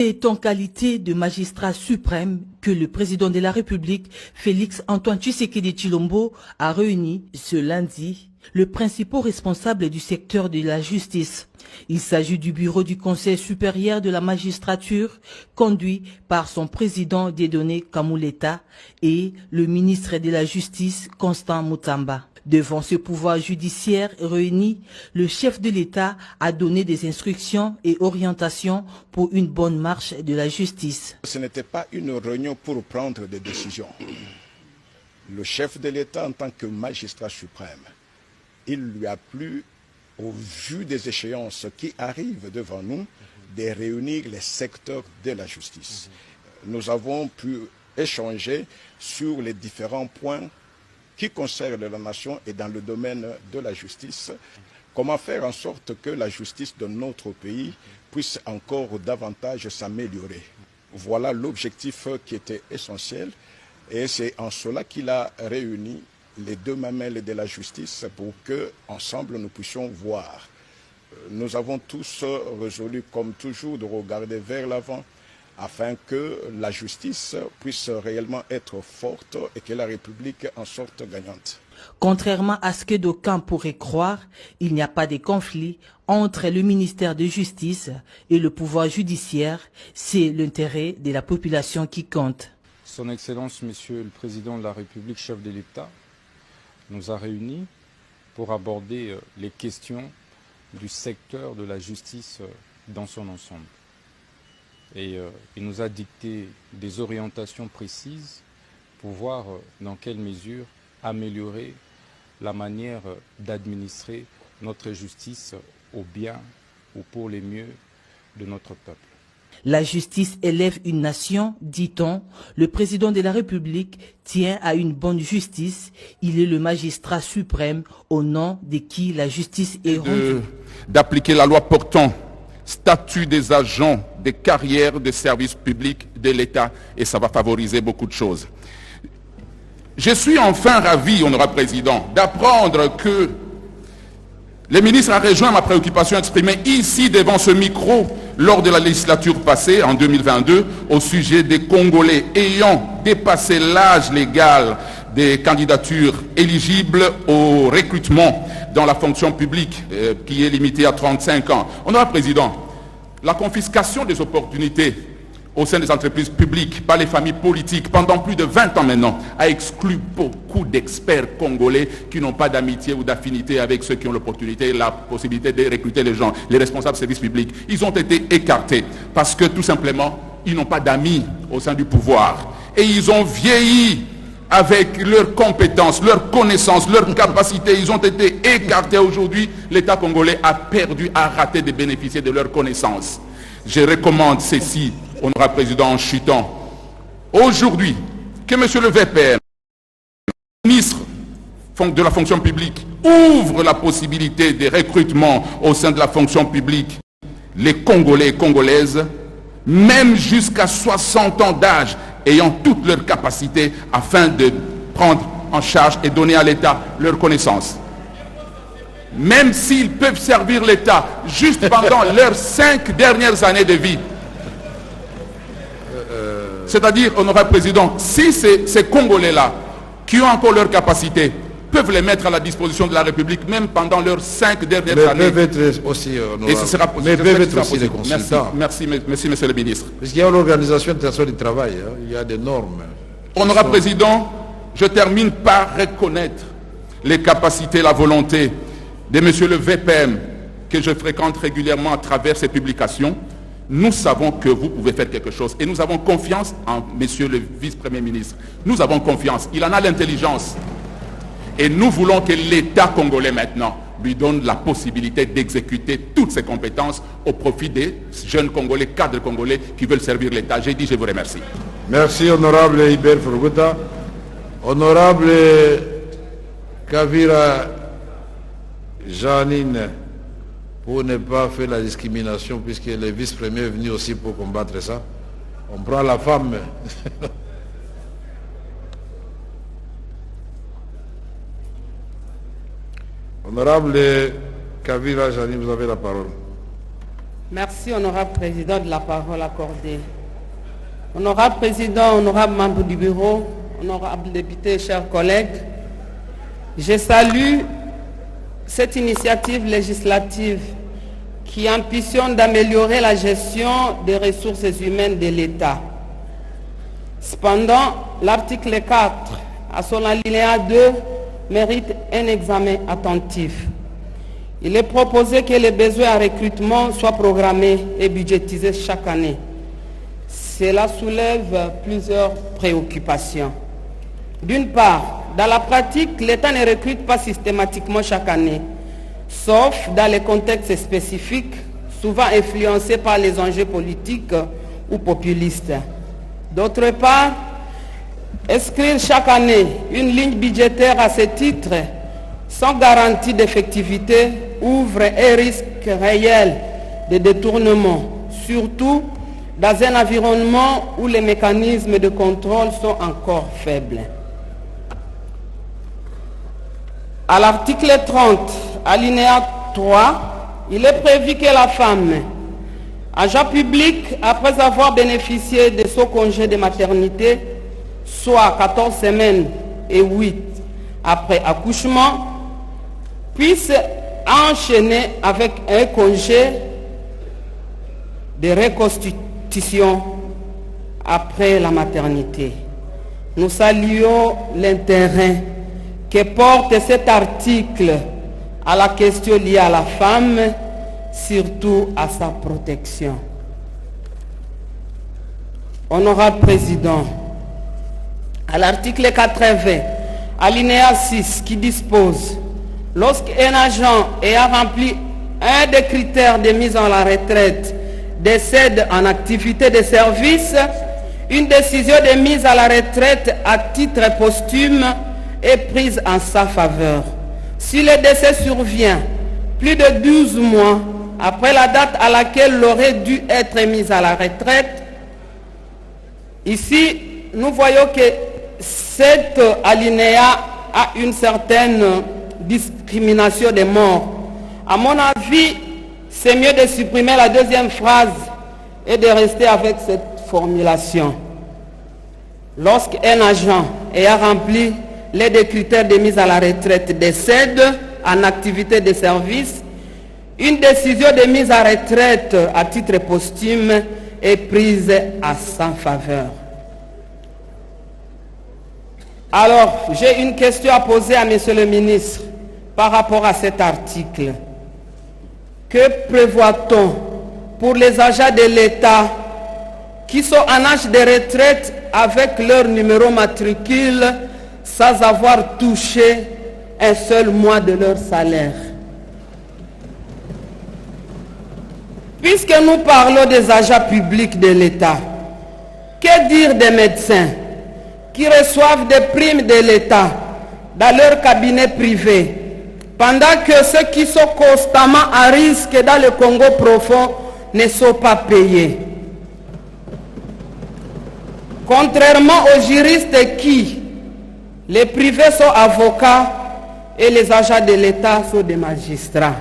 C'est en qualité de magistrat suprême que le président de la République, Félix Antoine Tshisekedi Tshilombo, a réuni ce lundi le principal responsable du secteur de la justice. Il s'agit du bureau du Conseil supérieur de la magistrature, conduit par son président Dieudonné Kamuleta et le ministre de la Justice, Constant Mutamba. Devant ce pouvoir judiciaire réuni, le chef de l'État a donné des instructions et orientations pour une bonne marche de la justice. Ce n'était pas une réunion pour prendre des décisions. Le chef de l'État, en tant que magistrat suprême, il lui a plu, au vu des échéances qui arrivent devant nous, de réunir les secteurs de la justice. Nous avons pu échanger sur les différents points qui concerne la nation et dans le domaine de la justice, comment faire en sorte que la justice de notre pays puisse encore davantage s'améliorer. Voilà l'objectif qui était essentiel et c'est en cela qu'il a réuni les deux mamelles de la justice pour que, ensemble, nous puissions voir. Nous avons tous résolu, comme toujours, de regarder vers l'avant afin que la justice puisse réellement être forte et que la République en sorte gagnante. Contrairement à ce que d'aucuns pourraient croire, il n'y a pas de conflit entre le ministère de Justice et le pouvoir judiciaire. C'est l'intérêt de la population qui compte. Son Excellence, Monsieur le Président de la République, chef de l'État, nous a réunis pour aborder les questions du secteur de la justice dans son ensemble. Et il nous a dicté des orientations précises pour voir dans quelle mesure améliorer la manière d'administrer notre justice au bien ou pour les mieux de notre peuple. La justice élève une nation, dit-on. Le président de la République tient à une bonne justice. Il est le magistrat suprême au nom de qui la justice est rendue. D'appliquer la loi portant statut des agents des carrières de services publics de l'État et ça va favoriser beaucoup de choses. Je suis enfin ravi, honorable président, d'apprendre que le ministre a rejoint ma préoccupation exprimée ici devant ce micro lors de la législature passée en 2022 au sujet des Congolais ayant dépassé l'âge légal des candidatures éligibles au recrutement dans la fonction publique qui est limitée à 35 ans. Honorable président, la confiscation des opportunités au sein des entreprises publiques par les familles politiques pendant plus de 20 ans maintenant a exclu beaucoup d'experts congolais qui n'ont pas d'amitié ou d'affinité avec ceux qui ont l'opportunité et la possibilité de recruter les gens, les responsables de services publics. Ils ont été écartés parce que tout simplement, ils n'ont pas d'amis au sein du pouvoir. Et ils ont vieilli avec leurs compétences, leurs connaissances, leurs capacités. Ils ont été écartés aujourd'hui. L'État congolais a perdu, a raté de bénéficier de leurs connaissances. Je recommande ceci, honorable président, en chutant. Aujourd'hui, que monsieur le VPM, ministre de la fonction publique, ouvre la possibilité de recrutement au sein de la fonction publique, les Congolais et Congolaises, même jusqu'à 60 ans d'âge, ayant toutes leurs capacités afin de prendre en charge et donner à l'État leurs connaissances. Même s'ils peuvent servir l'État juste pendant leurs 5 dernières années de vie. C'est-à-dire, honorable président, si ces Congolais-là, qui ont encore leurs capacités, peuvent les mettre à la disposition de la République, même pendant leurs 5 dernières années. Mais peuvent être aussi honorables. Et ce sera possible. Mais peuvent être aussi des consultants. Merci, monsieur le ministre. Parce qu'il y a l'Organisation internationale du travail, hein, il y a des normes. Honorable président, je termine par reconnaître les capacités, la volonté de monsieur le VPM, que je fréquente régulièrement à travers ses publications. Nous savons que vous pouvez faire quelque chose et nous avons confiance en monsieur le vice-premier ministre. Nous avons confiance, il en a l'intelligence. Et nous voulons que l'État congolais maintenant lui donne la possibilité d'exécuter toutes ses compétences au profit des jeunes Congolais, cadres Congolais qui veulent servir l'État. J'ai dit, je vous remercie. Merci, honorable Iber Furguta. Honorable Kavira Janine, pour ne pas faire la discrimination, puisque le vice-premier est venu aussi pour combattre ça. On prend la femme. Honorable Kavira Janine, vous avez la parole. Merci, honorable président, de la parole accordée. Honorable président, honorable membre du bureau, honorable député, chers collègues, je salue cette initiative législative qui ambitionne d'améliorer la gestion des ressources humaines de l'État. Cependant, l'article 4, à son alinéa 2, mérite un examen attentif. Il est proposé que les besoins en recrutement soient programmés et budgétisés chaque année. Cela soulève plusieurs préoccupations. D'une part, dans la pratique, l'État ne recrute pas systématiquement chaque année, sauf dans les contextes spécifiques, souvent influencés par les enjeux politiques ou populistes. D'autre part, inscrire chaque année une ligne budgétaire à ce titre, sans garantie d'effectivité, ouvre un risque réel de détournement, surtout dans un environnement où les mécanismes de contrôle sont encore faibles. À l'article 30, alinéa 3, il est prévu que la femme, agent public, après avoir bénéficié de son congé de maternité, soit 14 semaines et 8 après accouchement, puisse enchaîner avec un congé de reconstitution après la maternité. Nous saluons l'intérêt que porte cet article à la question liée à la femme, surtout à sa protection. Honorable Président, à l'article 80, alinéa 6, qui dispose: lorsqu'un agent ayant rempli un des critères de mise en la retraite décède en activité de service, une décision de mise à la retraite à titre posthume est prise en sa faveur. Si le décès survient plus de 12 mois après la date à laquelle il aurait dû être mis à la retraite, ici, nous voyons que cet alinéa a une certaine discrimination des morts. À mon avis, c'est mieux de supprimer la deuxième phrase et de rester avec cette formulation. Lorsqu'un agent ayant rempli les deux critères de mise à la retraite décède en activité de service, une décision de mise à retraite à titre posthume est prise à sa faveur. Alors, j'ai une question à poser à Monsieur le ministre par rapport à cet article. Que prévoit-on pour les agents de l'État qui sont en âge de retraite avec leur numéro matricule sans avoir touché un seul mois de leur salaire? Puisque nous parlons des agents publics de l'État, que dire des médecins qui reçoivent des primes de l'État dans leur cabinet privé, pendant que ceux qui sont constamment à risque dans le Congo profond ne sont pas payés? Contrairement aux juristes qui, les privés sont avocats et les agents de l'État sont des magistrats.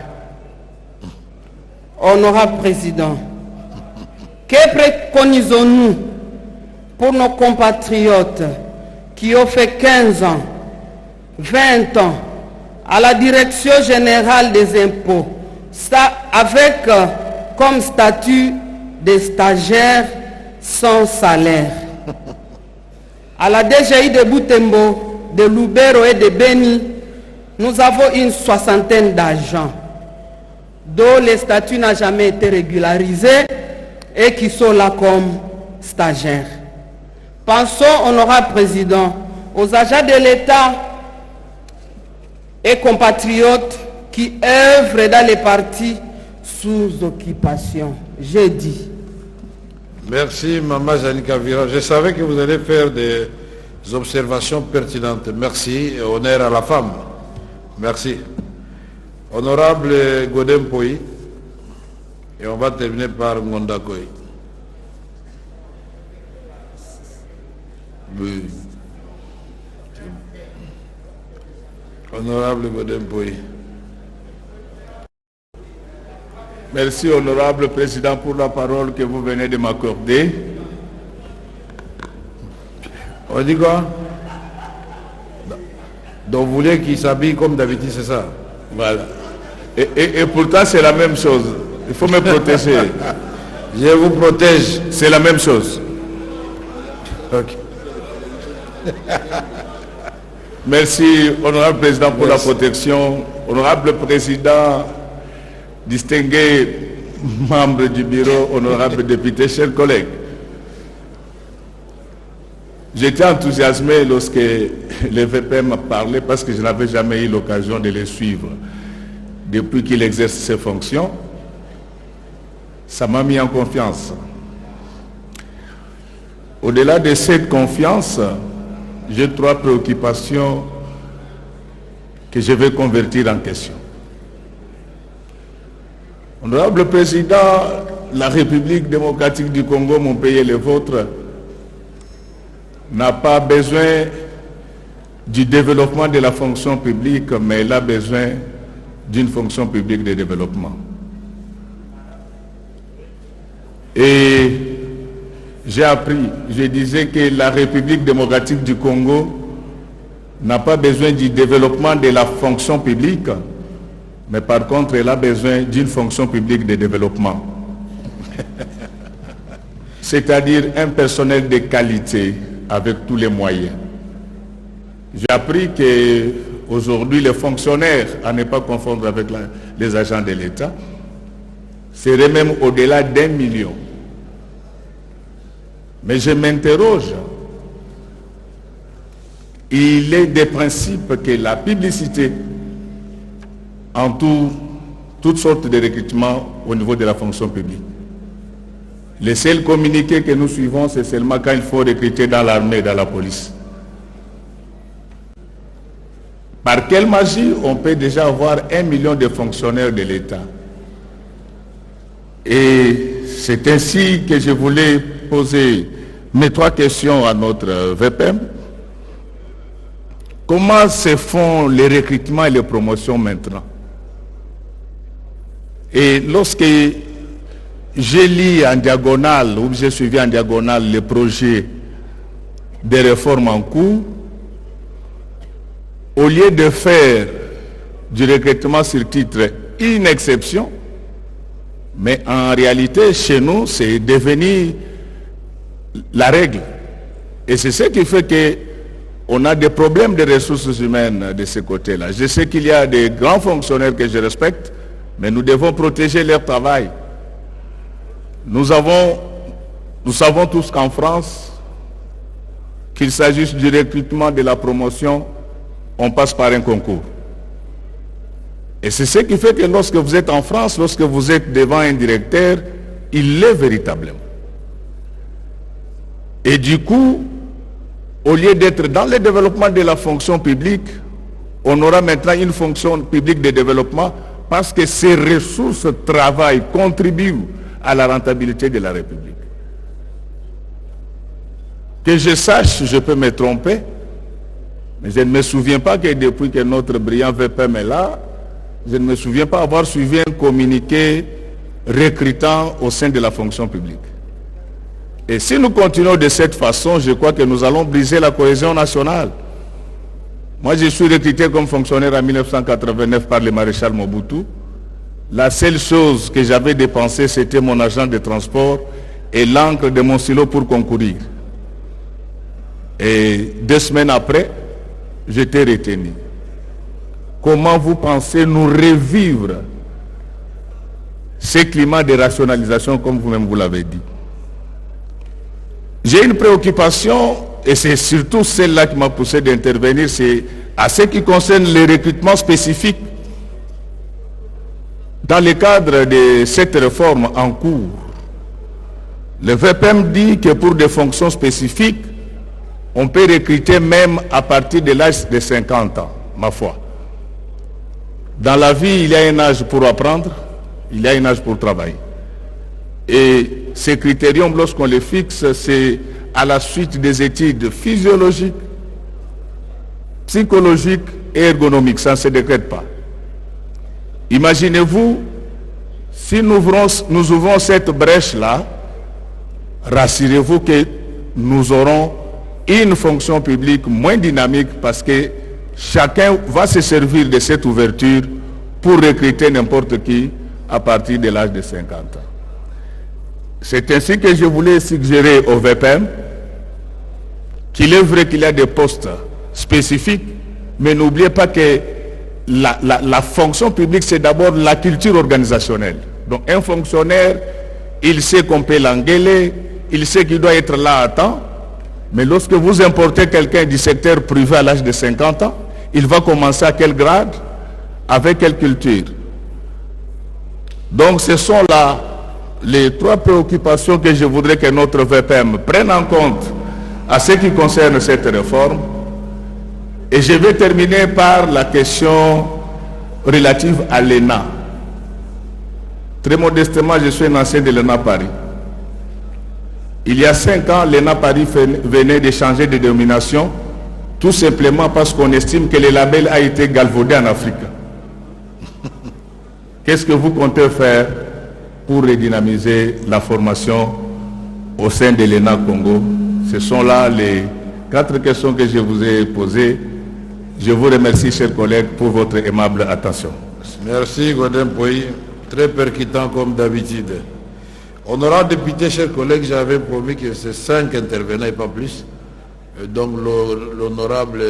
Honorable Président, que préconisons-nous pour nos compatriotes qui ont fait 15 ans, 20 ans à la Direction générale des impôts, ça avec comme statut des stagiaires sans salaire? À la DGI de Butembo, de Lubero et de Beni, nous avons une 60aine d'agents dont le statut n'a jamais été régularisé et qui sont là comme stagiaires. Pensons, honorable Président, aux agents de l'État et compatriotes qui œuvrent dans les partis sous occupation. J'ai dit. Merci, Maman Janika Vira. Je savais que vous allez faire des observations pertinentes. Merci et honneur à la femme. Merci. Honorable Godem Poyi, et on va terminer par Ngondakoy. Oui. Honorable Godem Poyi. Merci, honorable président, pour la parole que vous venez de m'accorder. On dit quoi? Donc vous voulez qu'il s'habille comme d'habitude, c'est ça? Voilà. Et pourtant, c'est la même chose. Il faut me protéger. Je vous protège. C'est la même chose. Ok. Merci, honorable président, pour Merci. la protection. Honorable président, distingué membre du bureau, honorable député, chers collègues. J'étais enthousiasmé lorsque les VPM m'a parlé parce que je n'avais jamais eu l'occasion de les suivre. Depuis qu'il exerce ses fonctions, ça m'a mis en confiance. Au-delà de cette confiance, j'ai 3 préoccupations que je vais convertir en question. Honorable président, la République démocratique du Congo, mon pays et le vôtre, n'a pas besoin du développement de la fonction publique, mais elle a besoin d'une fonction publique de développement. Et j'ai appris, je disais que la République démocratique du Congo n'a pas besoin du développement de la fonction publique, mais par contre, elle a besoin d'une fonction publique de développement. C'est-à-dire un personnel de qualité avec tous les moyens. J'ai appris qu'aujourd'hui, les fonctionnaires, à ne pas confondre avec les agents de l'État, seraient même au-delà d'1 million. Mais je m'interroge. Il est des principes que la publicité entoure toutes sortes de recrutements au niveau de la fonction publique. Les seuls communiqués que nous suivons, c'est seulement quand il faut recruter dans l'armée, dans la police. Par quelle magie on peut déjà avoir 1 million de fonctionnaires de l'État? Et c'est ainsi que je voulais poser mes 3 questions à notre VPM. Comment se font les recrutements et les promotions maintenant? Et lorsque j'ai lu en diagonale, ou j'ai suivi en diagonale les projets de réformes en cours, au lieu de faire du recrutement sur titre une exception, mais en réalité, chez nous, c'est devenu la règle. Et c'est ce qui fait qu'on a des problèmes de ressources humaines de ce côté-là. Je sais qu'il y a des grands fonctionnaires que je respecte, mais nous devons protéger leur travail. Nous savons tous qu'en France, qu'il s'agisse du recrutement, de la promotion, on passe par un concours. Et c'est ce qui fait que lorsque vous êtes en France, lorsque vous êtes devant un directeur, il l'est véritablement. Et du coup, au lieu d'être dans le développement de la fonction publique, on aura maintenant une fonction publique de développement parce que ces ressources travaillent, contribuent à la rentabilité de la République. Que je sache, je peux me tromper, mais je ne me souviens pas que depuis que notre brillant VPM est là, je ne me souviens pas avoir suivi un communiqué recrutant au sein de la fonction publique. Et si nous continuons de cette façon, je crois que nous allons briser la cohésion nationale. Moi, je suis recruté comme fonctionnaire en 1989 par le maréchal Mobutu. La seule chose que j'avais dépensée, c'était mon agent de transport et l'encre de mon stylo pour concourir. Et 2 semaines après, j'étais retenu. Comment vous pensez nous revivre ce climat de rationalisation comme vous-même vous l'avez dit? J'ai une préoccupation, et c'est surtout celle-là qui m'a poussé d'intervenir, c'est à ce qui concerne les recrutements spécifiques. Dans le cadre de cette réforme en cours, le VPM dit que pour des fonctions spécifiques, on peut recruter même à partir de l'âge de 50 ans, ma foi. Dans la vie, il y a un âge pour apprendre, il y a un âge pour travailler. Et ces critériums, lorsqu'on les fixe, c'est à la suite des études physiologiques, psychologiques et ergonomiques. Ça ne se décrète pas. Imaginez-vous Si nous ouvrons cette brèche-là, rassurez-vous que nous aurons une fonction publique moins dynamique parce que chacun va se servir de cette ouverture pour recruter n'importe qui à partir de l'âge de 50 ans. C'est ainsi que je voulais suggérer au VPM qu'il est vrai qu'il y a des postes spécifiques, mais n'oubliez pas que la fonction publique, c'est d'abord la culture organisationnelle. Donc un fonctionnaire, il sait qu'on peut l'engueuler, il sait qu'il doit être là à temps, mais lorsque vous importez quelqu'un du secteur privé à l'âge de 50 ans, il va commencer à quel grade, avec quelle culture. Donc ce sont là les trois préoccupations que je voudrais que notre VPM prenne en compte à ce qui concerne cette réforme. Et je vais terminer par la question relative à l'ENA. Très modestement, je suis un ancien de l'ENA Paris. Il y a 5 ans, l'ENA Paris venait de changer de dénomination, tout simplement parce qu'on estime que le label a été galvaudé en Afrique. Qu'est-ce que vous comptez faire pour redynamiser la formation au sein de l'ENA Congo? Ce sont là les 4 questions que je vous ai posées. Je vous remercie, chers collègues, pour votre aimable attention. Merci, Godin Poy. Très percutant comme d'habitude. Honorable député, chers collègues, j'avais promis que c'est 5 intervenants et pas plus. Donc l'honorable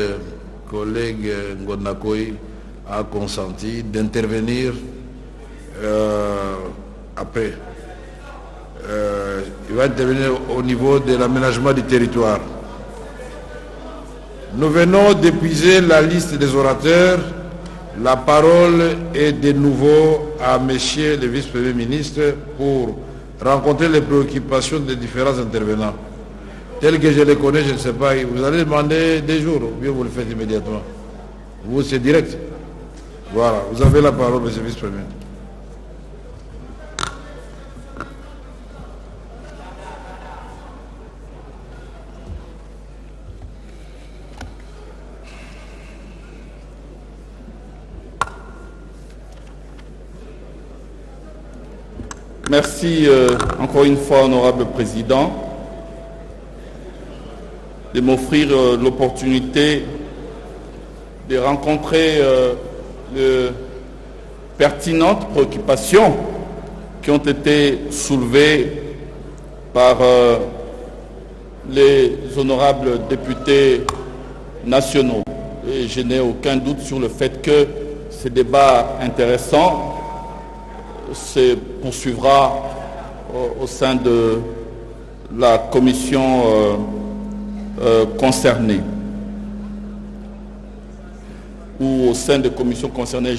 collègue Ngonakoy a consenti d'intervenir après. Il va intervenir au niveau de l'aménagement du territoire. Nous venons d'épuiser la liste des orateurs. La parole est de nouveau à monsieur le vice-premier ministre pour rencontrer les préoccupations des différents intervenants. Tels que je les connais, je ne sais pas, vous allez demander des jours, ou bien vous le faites immédiatement. Vous, c'est direct. Voilà, vous avez la parole, monsieur le vice-premier. Merci encore une fois, honorable président, de m'offrir l'opportunité de rencontrer les pertinentes préoccupations qui ont été soulevées par les honorables députés nationaux. Et je n'ai aucun doute sur le fait que ce débat intéressant se poursuivra au sein de la commission concernée. Ou au sein des commissions concernées,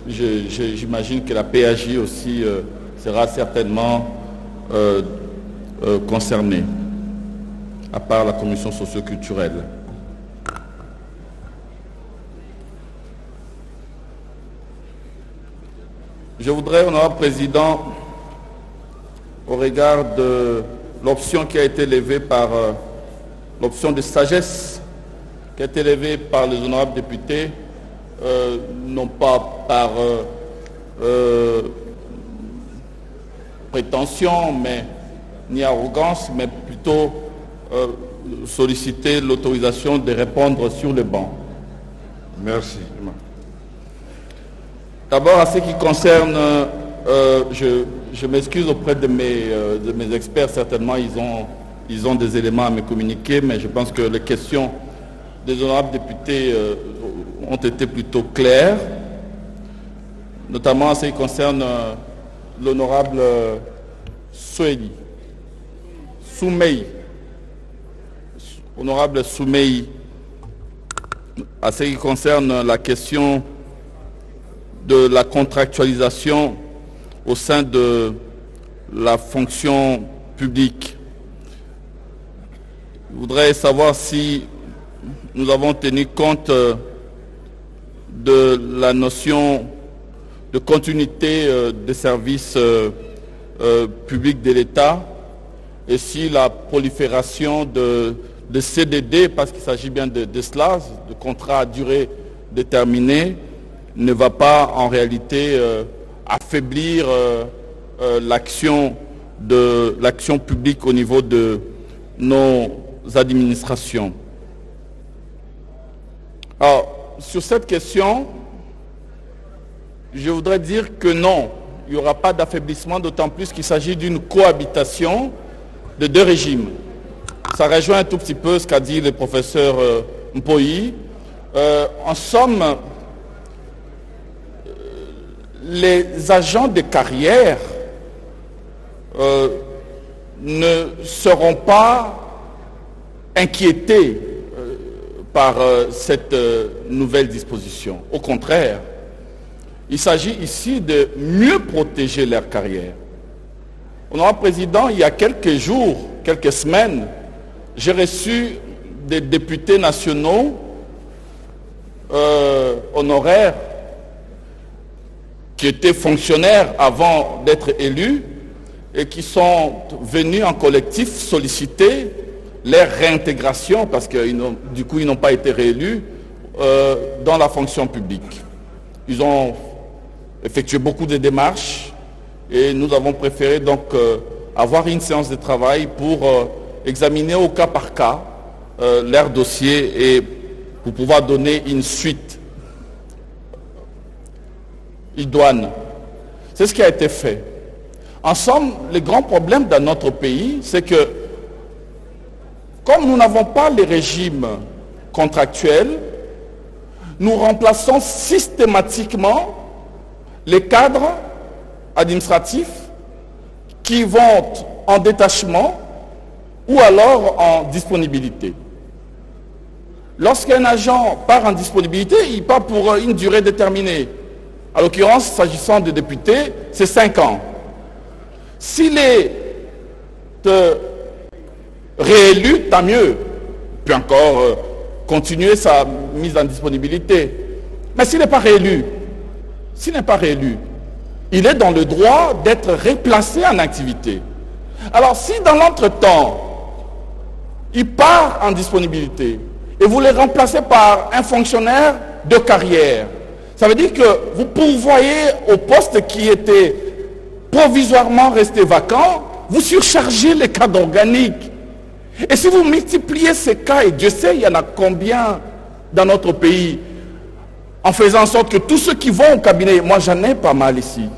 j'imagine que la PAJ aussi sera certainement concernée, à part la commission socio-culturelle. Je voudrais, honorable président, au regard de l'option qui a été levée par l'option de sagesse qui a été levée par les honorables députés, non pas par prétention, mais ni arrogance, mais plutôt solliciter l'autorisation de répondre sur le banc. Merci. D'abord, à ce qui concerne, je m'excuse auprès de mes experts, certainement ils ont des éléments à me communiquer, mais je pense que les questions des honorables députés ont été plutôt claires, notamment en ce qui concerne l'honorable Soumei, honorable Soumei, à ce qui concerne la question de la contractualisation au sein de la fonction publique. Je voudrais savoir si nous avons tenu compte de la notion de continuité des services publics de l'État et si la prolifération de CDD, parce qu'il s'agit bien de cela, de contrats à durée déterminée, ne va pas en réalité affaiblir l'action publique au niveau de nos administrations. Alors, sur cette question, je voudrais dire que non, il n'y aura pas d'affaiblissement, d'autant plus qu'il s'agit d'une cohabitation de deux régimes. Ça rejoint un tout petit peu ce qu'a dit le professeur Mpoyi. En somme, les agents de carrière ne seront pas inquiétés par cette nouvelle disposition. Au contraire, il s'agit ici de mieux protéger leur carrière. Honorable Président, il y a quelques jours, quelques semaines, j'ai reçu des députés nationaux honoraires qui étaient fonctionnaires avant d'être élus et qui sont venus en collectif solliciter leur réintégration, parce que du coup ils n'ont pas été réélus, dans la fonction publique. Ils ont effectué beaucoup de démarches et nous avons préféré donc avoir une séance de travail pour examiner au cas par cas leur dossier et pour pouvoir donner une suite idoine. C'est ce qui a été fait. En somme, le grand problème dans notre pays, c'est que comme nous n'avons pas les régimes contractuels, nous remplaçons systématiquement les cadres administratifs qui vont en détachement ou alors en disponibilité. Lorsqu'un agent part en disponibilité, il part pour une durée déterminée. En l'occurrence, s'agissant des députés, c'est 5 ans. S'il est réélu, tant mieux. Il peut encore continuer sa mise en disponibilité. Mais s'il n'est pas réélu, il est dans le droit d'être replacé en activité. Alors si dans l'entretemps, il part en disponibilité et vous le remplacez par un fonctionnaire de carrière, ça veut dire que vous pourvoyez au poste qui était provisoirement resté vacant, vous surchargez les cadres organiques. Et si vous multipliez ces cas, et Dieu sait, il y en a combien dans notre pays, en faisant en sorte que tous ceux qui vont au cabinet, moi j'en ai pas mal ici,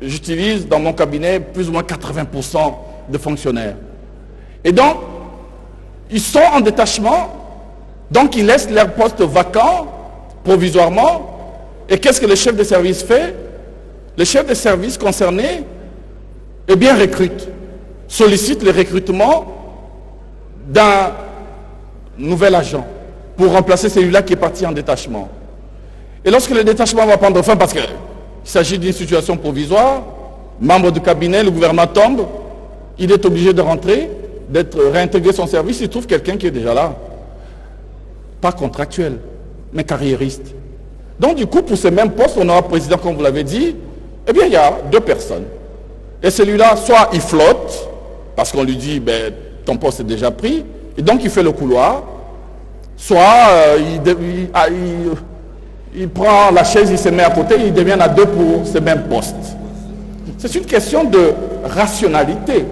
j'utilise dans mon cabinet plus ou moins 80% de fonctionnaires. Et donc, ils sont en détachement, donc ils laissent leur poste vacant provisoirement. Et qu'est-ce que le chef de service fait? Le chef de service concerné, eh bien, recrute, sollicite le recrutement d'un nouvel agent pour remplacer celui-là qui est parti en détachement. Et lorsque le détachement va prendre fin, parce qu'il s'agit d'une situation provisoire, membre du cabinet, le gouvernement tombe, il est obligé de rentrer, d'être réintégré son service, il trouve quelqu'un qui est déjà là. Pas contractuel, mais carriériste. Donc du coup, pour ce même poste, on aura président, comme vous l'avez dit, eh bien il y a 2 personnes. Et celui-là, soit il flotte, parce qu'on lui dit, ben, ton poste est déjà pris, et donc il fait le couloir, soit il prend la chaise, il se met à côté, il devient à 2 pour ce même poste. C'est une question de rationalité,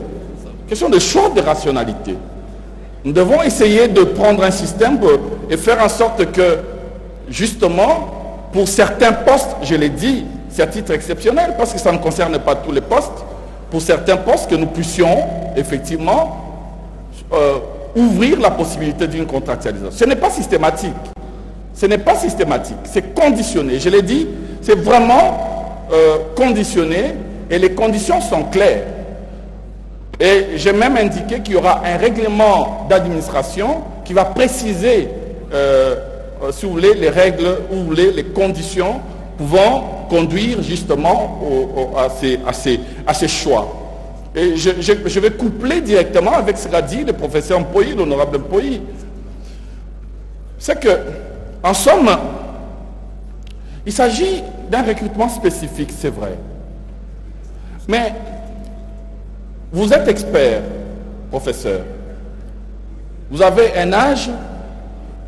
question de choix de rationalité. Nous devons essayer de prendre un système et faire en sorte que, justement, pour certains postes, je l'ai dit, c'est à titre exceptionnel, parce que ça ne concerne pas tous les postes, pour certains postes, que nous puissions, effectivement, ouvrir la possibilité d'une contractualisation. Ce n'est pas systématique. Ce n'est pas systématique, c'est conditionné. Je l'ai dit, c'est vraiment conditionné et les conditions sont claires. Et j'ai même indiqué qu'il y aura un règlement d'administration qui va préciser, si vous voulez, les règles ou les conditions pouvant conduire justement à ces choix. Et je vais coupler directement avec ce qu'a dit le professeur Mpoyi, l'honorable Mpoyi. C'est que, en somme, il s'agit d'un recrutement spécifique, c'est vrai. Mais vous êtes expert, professeur. Vous avez un âge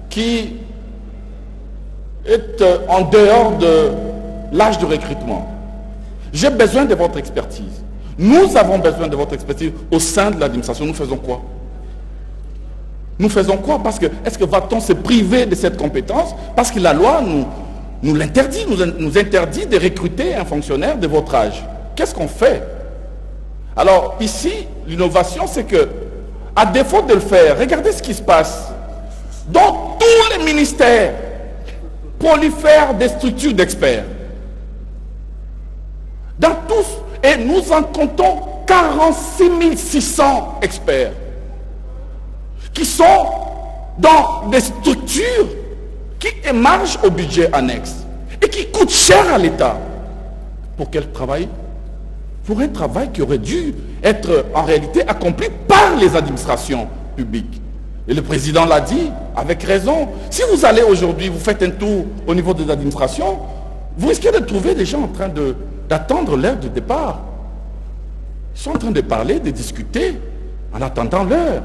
qui est en dehors de l'âge de recrutement. J'ai besoin de votre expertise. Nous avons besoin de votre expertise au sein de l'administration. Nous faisons quoi? Nous faisons quoi? Parce que, est-ce que va-t-on se priver de cette compétence? Parce que la loi nous l'interdit, nous interdit de recruter un fonctionnaire de votre âge. Qu'est-ce qu'on fait? Alors, ici, l'innovation, c'est que, à défaut de le faire, regardez ce qui se passe. Dans tous les ministères, prolifèrent des structures d'experts. Dans tous, et nous en comptons 46 600 experts qui sont dans des structures qui émargent au budget annexe et qui coûtent cher à l'État. Pour quel travail? Pour un travail qui aurait dû être en réalité accompli par les administrations publiques. Et le président l'a dit, avec raison. Si vous allez aujourd'hui, vous faites un tour au niveau des administrations, vous risquez de trouver des gens en train d'attendre l'heure de départ. Ils sont en train de parler, de discuter, en attendant l'heure.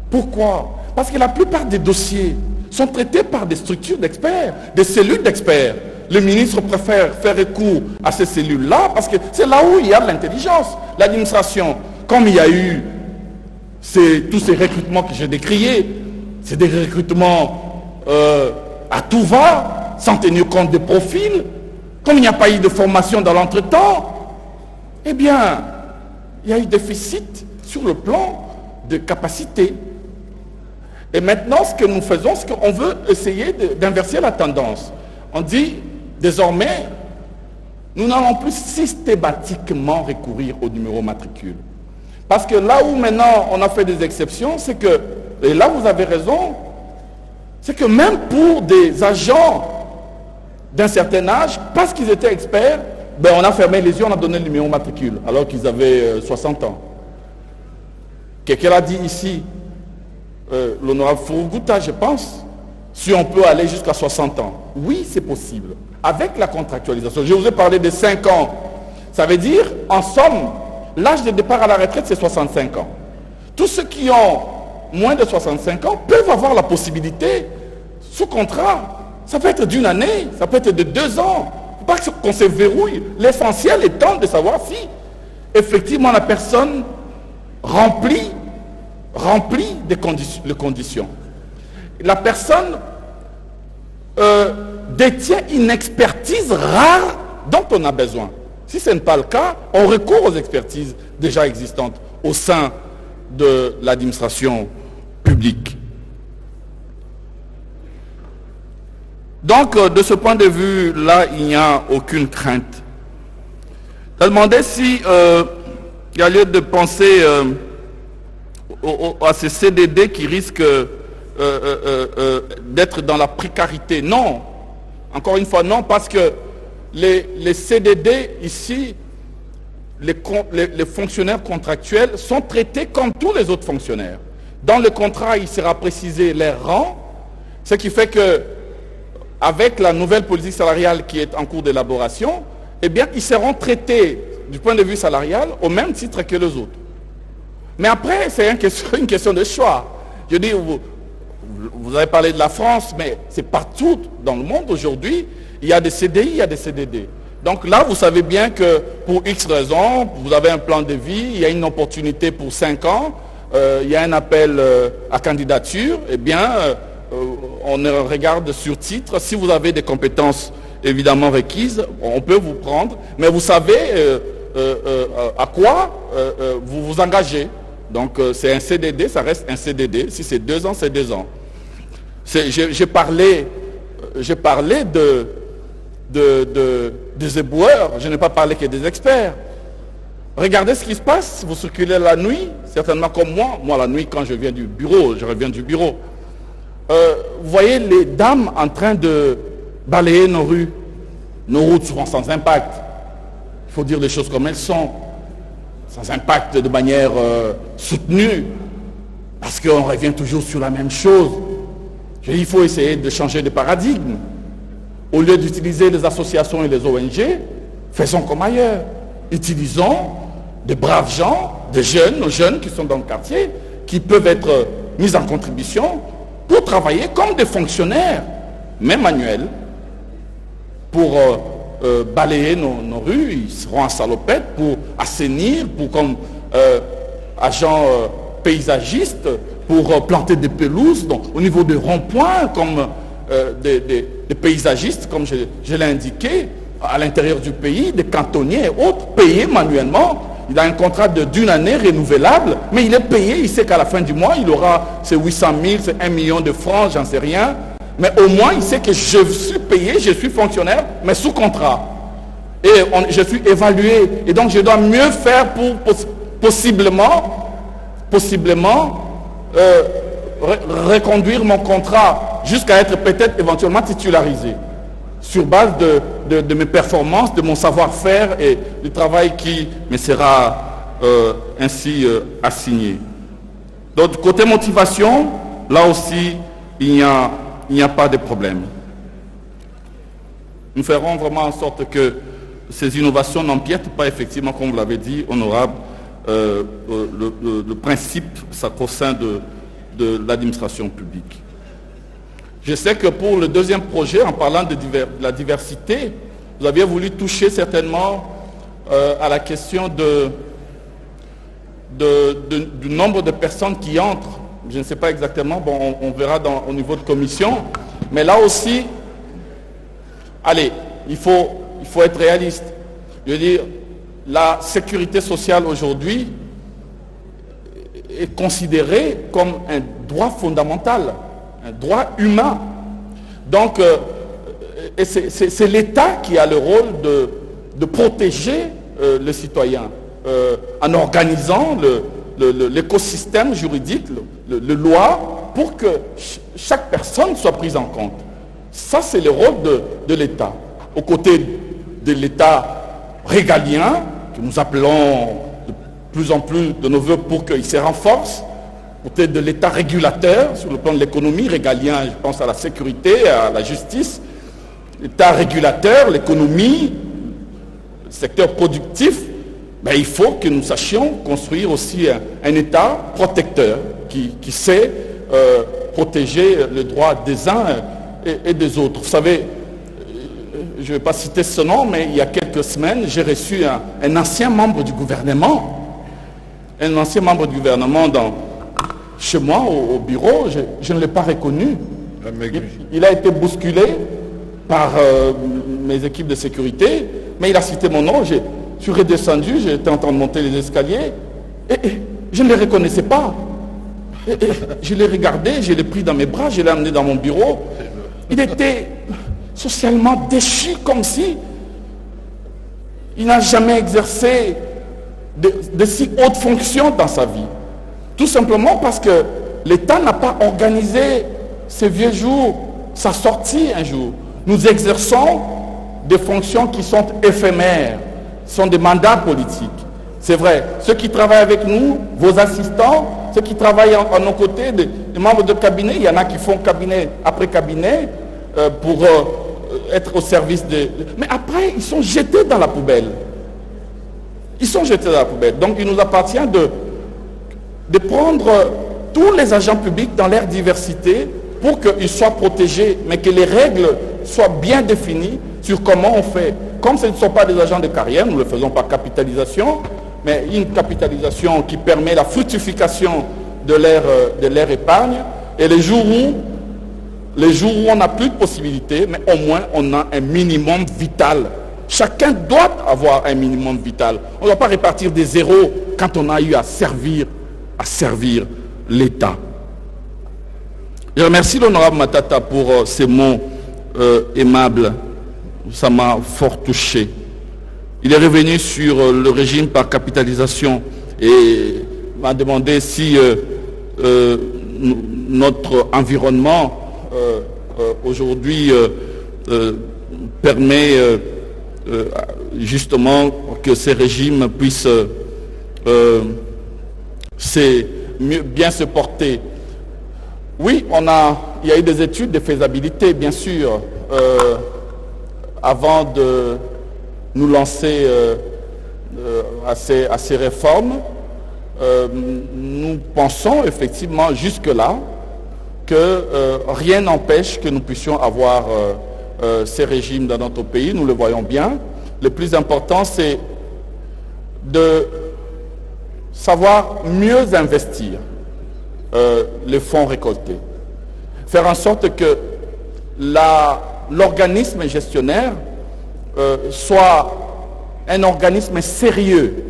Pourquoi? Parce que la plupart des dossiers sont traités par des structures d'experts, des cellules d'experts. Le ministre préfère faire recours à ces cellules-là parce que c'est là où il y a de l'intelligence. L'administration, comme il y a eu tous ces recrutements que j'ai décriés, c'est des recrutements à tout va, sans tenir compte des profils. Comme il n'y a pas eu de formation dans l'entretemps, eh bien, il y a eu déficit sur le plan de capacité. Et maintenant, ce que nous faisons, c'est qu'on veut essayer d'inverser la tendance. On dit, désormais, nous n'allons plus systématiquement recourir au numéro matricule. Parce que là où maintenant on a fait des exceptions, c'est que, et là vous avez raison, c'est que même pour des agents d'un certain âge, parce qu'ils étaient experts, ben on a fermé les yeux, on a donné le numéro matricule, alors qu'ils avaient 60 ans. Quelqu'un l'a dit ici, l'honorable Furuguta, je pense, si on peut aller jusqu'à 60 ans. Oui, c'est possible. Avec la contractualisation, je vous ai parlé de 5 ans. Ça veut dire, en somme, l'âge de départ à la retraite, c'est 65 ans. Tous ceux qui ont moins de 65 ans peuvent avoir la possibilité, sous contrat, ça peut être d'une année, ça peut être de 2 ans. Il ne faut pas qu'on se verrouille. L'essentiel étant de savoir si, effectivement, la personne remplit les conditions. La personne détient une expertise rare dont on a besoin. Si ce n'est pas le cas, on recourt aux expertises déjà existantes au sein de l'administration publique. Donc, de ce point de vue-là, il n'y a aucune crainte. Je me demandais si il y a lieu de penser à ces CDD qui risquent d'être dans la précarité. Non, encore une fois, non, parce que les CDD ici, les fonctionnaires contractuels sont traités comme tous les autres fonctionnaires. Dans le contrat, il sera précisé leur rang, ce qui fait que, avec la nouvelle politique salariale qui est en cours d'élaboration, eh bien, ils seront traités du point de vue salarial au même titre que les autres. Mais après, c'est une question de choix. Je dis, vous avez parlé de la France, mais c'est partout dans le monde aujourd'hui. Il y a des CDI, il y a des CDD. Donc là, vous savez bien que pour X raisons, vous avez un plan de vie, il y a une opportunité pour 5 ans, il y a un appel à candidature, eh bien, on regarde sur titre. Si vous avez des compétences évidemment requises, on peut vous prendre, mais vous savez à quoi vous vous engagez. Donc c'est un CDD, ça reste un CDD. Si c'est 2 ans, c'est 2 ans. J'ai parlé des éboueurs, je n'ai pas parlé que des experts. Regardez ce qui se passe, vous circulez la nuit, certainement comme moi la nuit quand je reviens du bureau, vous voyez les dames en train de balayer nos rues. Nos routes seront sans impact. Il faut dire les choses comme elles sont, sans impact de manière soutenue, parce qu'on revient toujours sur la même chose. Il faut essayer de changer de paradigme. Au lieu d'utiliser les associations et les ONG, faisons comme ailleurs. Utilisons des braves gens, des jeunes, nos jeunes qui sont dans le quartier, qui peuvent être mis en contribution pour travailler comme des fonctionnaires, même manuels, pour balayer nos rues, ils seront en salopette pour assainir, pour comme agents paysagistes, pour planter des pelouses, donc au niveau des ronds-points, comme des paysagistes, comme je l'ai indiqué, à l'intérieur du pays, des cantonniers et autres, payés manuellement. Il a un contrat d'une année renouvelable, mais il est payé, il sait qu'à la fin du mois, il aura ses 800 000, ses 1 million de francs, j'en sais rien. Mais au moins, il sait que je suis payé, je suis fonctionnaire, mais sous contrat. Et je suis évalué. Et donc, je dois mieux faire pour possiblement reconduire mon contrat jusqu'à être peut-être éventuellement titularisé sur base de mes performances, de mon savoir-faire et du travail qui me sera ainsi assigné. Donc, côté motivation, là aussi, il n'y a pas de problème. Nous ferons vraiment en sorte que ces innovations n'empiètent pas, effectivement, comme vous l'avez dit, honorable, le principe sacro-saint de l'administration publique. Je sais que pour le deuxième projet, en parlant de la diversité, vous aviez voulu toucher certainement à la question du nombre de personnes qui entrent. Je ne sais pas exactement, bon, on verra au niveau de commission, mais là aussi, allez, il faut être réaliste. Je veux dire, la sécurité sociale aujourd'hui est considérée comme un droit fondamental, un droit humain. Donc, c'est l'État qui a le rôle de protéger le citoyen en organisant l'écosystème juridique, le loi, pour que chaque personne soit prise en compte. Ça, c'est le rôle de l'État. Aux côtés de l'État régalien, que nous appelons de plus en plus de nos voeux pour qu'il se renforce, aux côtés de l'État régulateur, sur le plan de l'économie régalien, je pense à la sécurité, à la justice, l'État régulateur, l'économie, le secteur productif, ben, il faut que nous sachions construire aussi un État protecteur qui sait protéger le droit des uns et des autres. Vous savez, je ne vais pas citer ce nom, mais il y a quelques semaines, j'ai reçu un ancien membre du gouvernement. Un ancien membre du gouvernement chez moi, au bureau, je ne l'ai pas reconnu. Il a été bousculé par mes équipes de sécurité, mais il a cité mon nom. Je suis redescendu, j'étais en train de monter les escaliers, et je ne le reconnaissais pas. Et je l'ai regardé, je l'ai pris dans mes bras, je l'ai amené dans mon bureau. Il était socialement déchu, comme si il n'a jamais exercé de si hautes fonctions dans sa vie. Tout simplement parce que l'État n'a pas organisé ces vieux jours, sa sortie un jour. Nous exerçons des fonctions qui sont éphémères, sont des mandats politiques. C'est vrai, ceux qui travaillent avec nous, vos assistants, ceux qui travaillent à nos côtés, des membres de cabinet, il y en a qui font cabinet après cabinet pour être au service de... Mais après, ils sont jetés dans la poubelle. Ils sont jetés dans la poubelle. Donc, il nous appartient de prendre tous les agents publics dans leur diversité pour qu'ils soient protégés, mais que les règles soient bien définies sur comment on fait. Comme ce ne sont pas des agents de carrière, nous le faisons par capitalisation, mais une capitalisation qui permet la fructification de leur épargne. Et les jours où on n'a plus de possibilités, mais au moins on a un minimum vital. Chacun doit avoir un minimum vital. On ne doit pas répartir des zéros quand on a eu à servir l'État. Je remercie l'honorable Matata pour ces mots aimables. Ça m'a fort touché. Il est revenu sur le régime par capitalisation et m'a demandé si notre environnement aujourd'hui permet justement que ces régimes puissent bien se porter. Oui, il y a eu des études de faisabilité, bien sûr, avant de nous lancer à ces réformes. Nous pensons effectivement jusque-là que rien n'empêche que nous puissions avoir ces régimes dans notre pays, nous le voyons bien. Le plus important, c'est de savoir mieux investir les fonds récoltés. Faire en sorte que l'organisme gestionnaire soit un organisme sérieux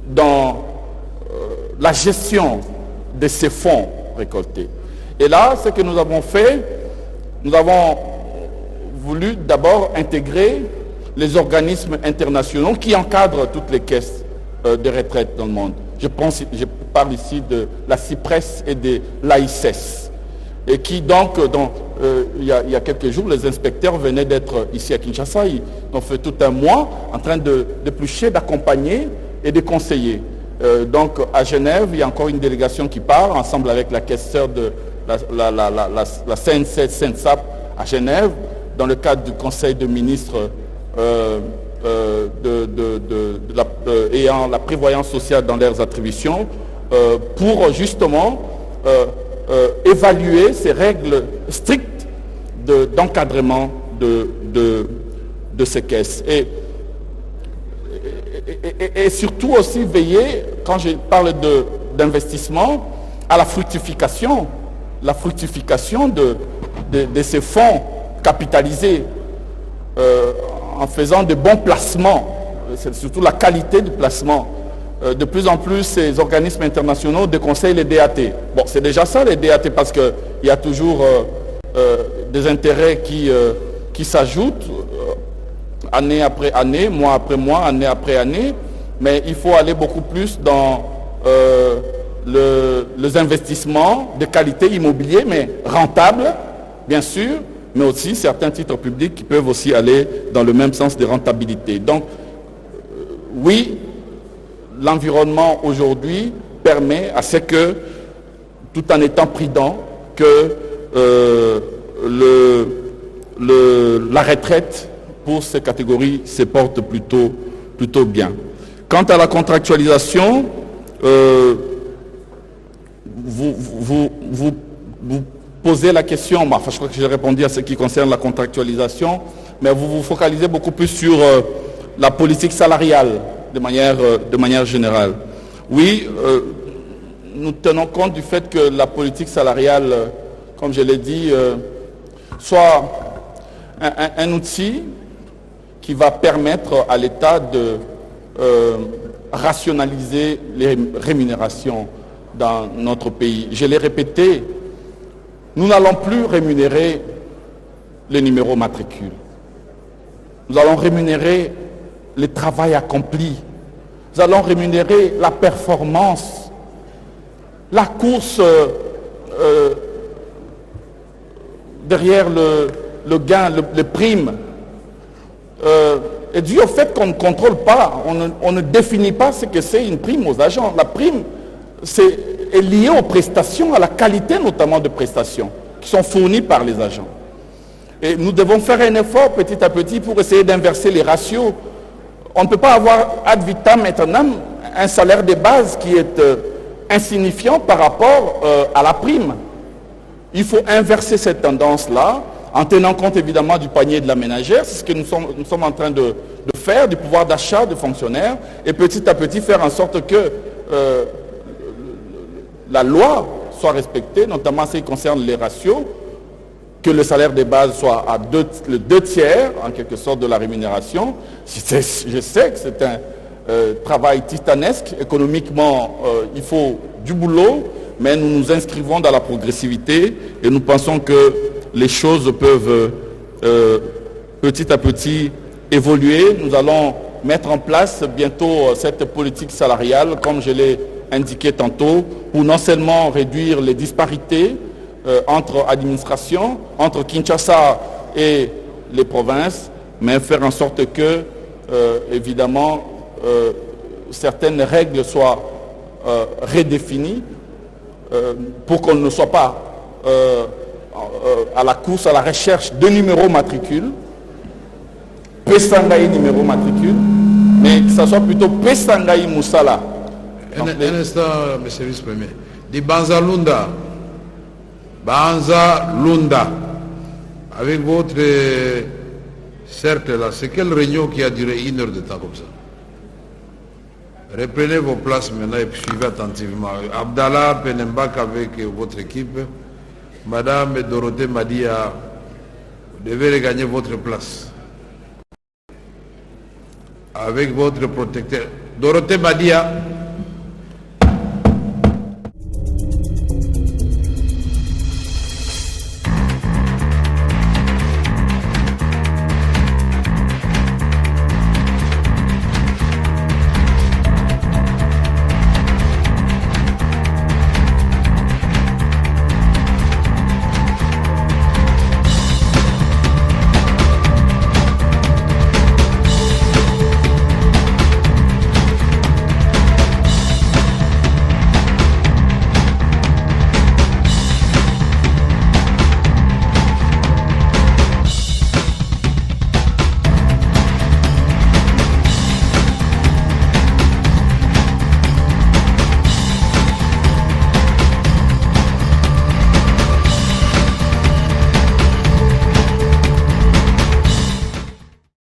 dans la gestion de ces fonds récoltés. Et là, ce que nous avons fait, nous avons voulu d'abord intégrer les organismes internationaux qui encadrent toutes les caisses de retraite dans le monde. Je parle ici de la CIPRES et de l'AICES. Et qui donc, il y a quelques jours, les inspecteurs venaient d'être ici à Kinshasa. Ils ont fait tout un mois en train d'éplucher, d'accompagner et de conseiller. Donc à Genève, il y a encore une délégation qui part, ensemble avec la caisseur de la CNC, CNSAP à Genève, dans le cadre du Conseil de ministres ayant la prévoyance sociale dans leurs attributions, pour justement évaluer ces règles strictes d'encadrement de ces caisses. Et surtout aussi veiller, quand je parle d'investissement, à la fructification de ces fonds capitalisés en faisant de bons placements. C'est surtout la qualité du placement. De plus en plus, ces organismes internationaux déconseillent les DAT. Bon, c'est déjà ça les DAT, parce qu'il y a toujours des intérêts qui s'ajoutent année après année, mois après mois, année après année, mais il faut aller beaucoup plus dans les investissements de qualité immobilier, mais rentables, bien sûr, mais aussi certains titres publics qui peuvent aussi aller dans le même sens de rentabilité. Donc, oui, l'environnement aujourd'hui permet à ce que, tout en étant prudent, que la retraite pour ces catégories se porte plutôt bien. Quant à la contractualisation, vous posez la question, enfin, je crois que j'ai répondu à ce qui concerne la contractualisation, mais vous vous focalisez beaucoup plus sur la politique salariale de manière générale. Oui, nous tenons compte du fait que la politique salariale, comme je l'ai dit, soit un outil qui va permettre à l'État de rationaliser les rémunérations dans notre pays. Je l'ai répété, nous n'allons plus rémunérer les numéros matricules. Nous allons rémunérer le travail accompli. Nous allons rémunérer la performance, la course derrière le gain, les primes. Et dû au fait qu'on ne contrôle pas, on ne définit pas ce que c'est une prime aux agents. La prime est liée aux prestations, à la qualité notamment de prestations qui sont fournies par les agents. Et nous devons faire un effort petit à petit pour essayer d'inverser les ratios. On ne peut pas avoir ad vitam aeternam un salaire de base qui est insignifiant par rapport à la prime. Il faut inverser cette tendance-là en tenant compte évidemment du panier de la ménagère. C'est ce que nous sommes en train de faire, du pouvoir d'achat des fonctionnaires, et petit à petit faire en sorte que la loi soit respectée, notamment en ce qui concerne les ratios, que le salaire de base soit à le 2/3 en quelque sorte de la rémunération. Je sais que c'est un travail titanesque. Économiquement, il faut du boulot, mais nous nous inscrivons dans la progressivité et nous pensons que les choses peuvent petit à petit évoluer. Nous allons mettre en place bientôt cette politique salariale, comme je l'ai indiqué tantôt, pour non seulement réduire les disparités entre administrations, entre Kinshasa et les provinces, mais faire en sorte que, évidemment, certaines règles soient redéfinies pour qu'on ne soit pas à la course, à la recherche de numéros matricules, Pesangaï numéro matricule, mais que ce soit plutôt Pesangaï Moussala. Un instant, monsieur le vice-premier. Di Banza Lunda. Banza Lunda. avec votre cercle là, c'est quelle réunion qui a duré 1 heure de temps comme ça? Reprenez vos places maintenant et suivez attentivement. Abdallah Penembak avec votre équipe. Madame Dorothée Madia, vous devez regagner votre place. Avec votre protecteur. Dorothée Madia.